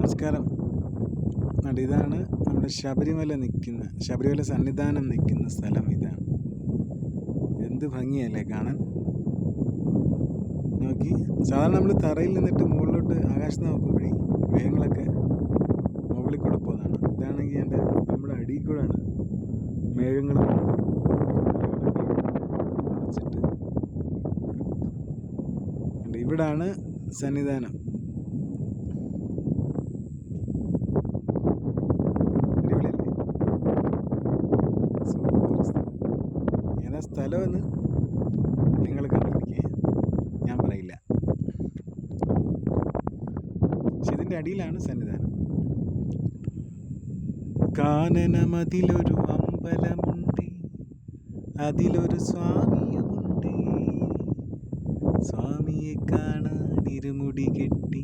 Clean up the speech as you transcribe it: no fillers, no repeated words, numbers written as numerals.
നമസ്കാരം. ഇതാണ് നമ്മുടെ ശബരിമല സന്നിധാനം നിൽക്കുന്ന സ്ഥലം. ഇതാണ്. എന്ത് ഭംഗിയല്ലേ കാണാൻ. നോക്കി, സാധാരണ നമ്മൾ തറയിൽ നിന്നിട്ട് മുകളിലോട്ട് ആകാശത്ത് നോക്കുമ്പോഴേ മേഘങ്ങളൊക്കെ മുകളിൽ കൂടെ പോകുന്നതാണ്. ഇതാണെങ്കിൽ നമ്മുടെ അടിയിൽ കൂടെയാണ് മേഘങ്ങൾ മറിച്ചിട്ട്. ഇവിടാണ് സന്നിധാനം. ഏതാ സ്ഥലമെന്ന് നിങ്ങൾ കണ്ടുപിടിക്കുക, ഞാൻ പറയില്ല. പക്ഷെ ഇതിൻ്റെ അടിയിലാണ് സന്നിധാനം. കാനനമതിലൊരു അമ്പലമുണ്ട്, അതിലൊരു സ്വാമിയുമുണ്ട്. സ്വാമിയെ കാണാൻ ഇരുമുടി കെട്ടി